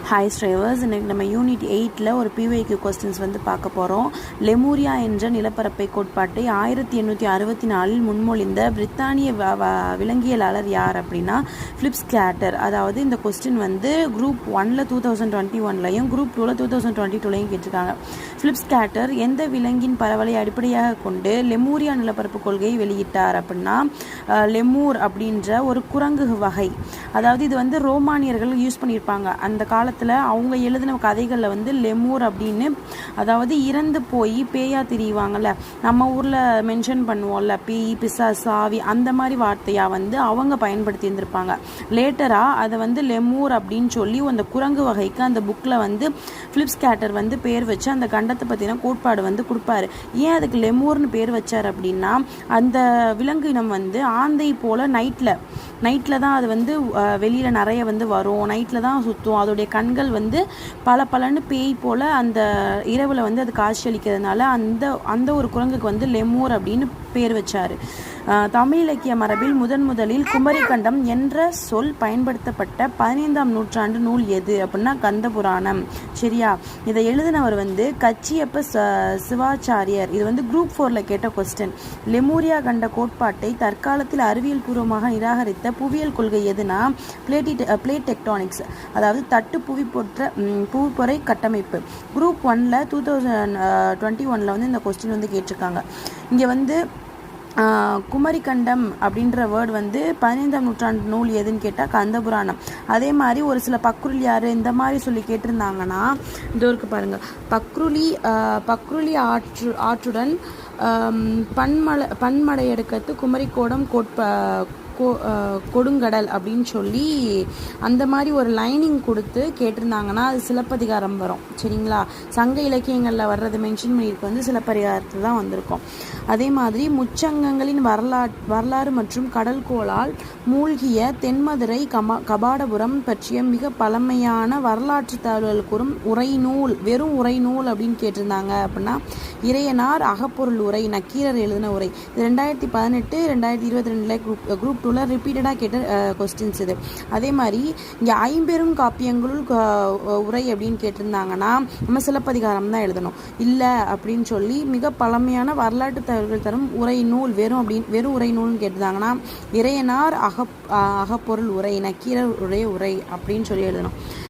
Hi ஸ்ட்ரைவர்ஸ், இன்றைக்கி நம்ம unit 8ல் ஒரு பிவைக்யூ கொஸ்டின்ஸ் வந்து பார்க்க போகிறோம். லெமூரியா என்ற நிலப்பரப்பை கோட்பாட்டை 1864 முன்மொழிந்த பிரித்தானிய விலங்கியலாளர் யார் அப்படின்னா ஃபிலிப் ஸ்கேட்டர். அதாவது இந்த கொஸ்டின் வந்து குரூப் 1ல் 2021லையும் குரூப் 2ல் 2022லையும் கேட்டிருக்காங்க. ஃபிலிப் ஸ்கேட்டர் எந்த விலங்கின் பரவலை அடிப்படையாக கொண்டு லெமூரியா நிலப்பரப்பு கொள்கையை வெளியிட்டார் அப்படின்னா லெமூர் அப்படின்ற ஒரு குரங்கு வகை. அதாவது இது வந்து ரோமானியர்கள் யூஸ் பண்ணியிருப்பாங்க அந்த காலத்தில். அவங்க எழுதின கதைகளில் வந்து லெமூர் அப்படின்னு, அதாவது இறந்து போய் பேயா திரிவாங்கல்ல, நம்ம ஊரில் மென்ஷன் பண்ணுவோம்ல, பேய் பிசா சாவி, அந்த மாதிரி வார்த்தையாக வந்து அவங்க பயன்படுத்தி இருந்திருப்பாங்க. லேட்டராக அதை வந்து லெமூர் அப்படின்னு சொல்லி அந்த குரங்கு வகைக்கு அந்த புக்கில் வந்து ஃபிலிப் ஸ்கேட்டர் வந்து பேர் வச்சு அந்த கண்டத்தை பற்றின கோட்பாடு வந்து கொடுப்பாரு. ஏன் அதுக்கு லெமூர்னு பேர் வச்சார் அப்படின்னா, அந்த விலங்கு இனம் வந்து ஆந்தை போல் நைட்டில் தான் அது வந்து வெளியில் நிறைய வந்து வரும், நைட்டில் தான் சுற்றும், அதோடைய கண்கள் வந்து பலன்னு பேய் போல் அந்த இரவில் வந்து அது காட்சியளிக்கிறதுனால அந்த ஒரு குரங்குக்கு வந்து லெமூர் அப்படின்னு பேர் வச்சார். தமிழ் இலக்கிய மரபில் முதலில் குமரிக்கண்டம் என்ற சொல் பயன்படுத்தப்பட்ட 15ஆம் நூற்றாண்டு நூல் எது அப்படின்னா கந்த புராணம். சரியா? இதை எழுதினவர் வந்து கச்சியப்ப சிவாச்சாரியர். இது வந்து குரூப் 4ல் கேட்ட கொஸ்டின். லெமூரியா கண்ட கோட்பாட்டை தற்காலத்தில் அறிவியல் பூர்வமாக நிராகரித்த புவியியல் கொள்கை எதுனா பிளேட் டெக்டானிக்ஸ், அதாவது தட்டு புவிப்பொறை கட்டமைப்பு. குரூப் 1ல் 2021ல் வந்து இந்த கொஸ்டின் வந்து கேட்டிருக்காங்க. இங்கே வந்து குமரிக்கண்டம் அப்படின்ற வேர்டு வந்து 15ஆம் நூற்றாண்டு நூல் எதுன்னு கேட்டால் கந்தபுராணம். அதே மாதிரி ஒரு சில பக்ருலி யார் இந்த மாதிரி சொல்லி கேட்டிருந்தாங்கன்னா இது இருக்கு பாருங்கள். பக்ருலி ஆற்றுடன் பன்மடையடுக்கத்து குமரிக்கோடம் கொடுங்கடல் அப்படின்னு சொல்லி அந்த மாதிரி ஒரு லைனிங் கொடுத்து கேட்டிருந்தாங்கன்னா அது சிலப்பதிகாரம் வரும். சரிங்களா? சங்க இலக்கியங்களில் வர்றது மென்ஷன் பண்ணியிருக்கு வந்து சிலப்பதிகாரத்தில் தான் வந்திருக்கும். அதே மாதிரி முச்சங்கங்களின் வரலாறு மற்றும் கடல்கோளால் மூழ்கிய தென்மதுரை கபாடபுரம் பற்றிய மிக பழமையான வரலாற்று தகவல்கள் கூறும் உரைநூல், வெறும் உரைநூல் அப்படின்னு கேட்டிருந்தாங்க அப்படின்னா இறையனார் அகப்பொருள் உரை, நக்கீரர் எழுதின உரை. இது 2018 2022 குரூப் 2ல் ரிப்பீட்டடாக கேட்ட கொஸ்டின்ஸ் இது. அதே மாதிரி இங்கே 50 காப்பியங்களுள் உரை அப்படின்னு கேட்டிருந்தாங்கன்னா நம்ம சிலப்பதிகாரம் தான் எழுதணும். இல்லை அப்படின்னு சொல்லி மிக பழமையான வரலாற்று தகவல்கள் தரும் உரை நூல் வெறும் உரை நூல்னு கேட்டிருந்தாங்கன்னா இறையனார் அகப்பொருள் உரை, நக்கீரர் உரை அப்படின்னு சொல்லி எழுதணும்.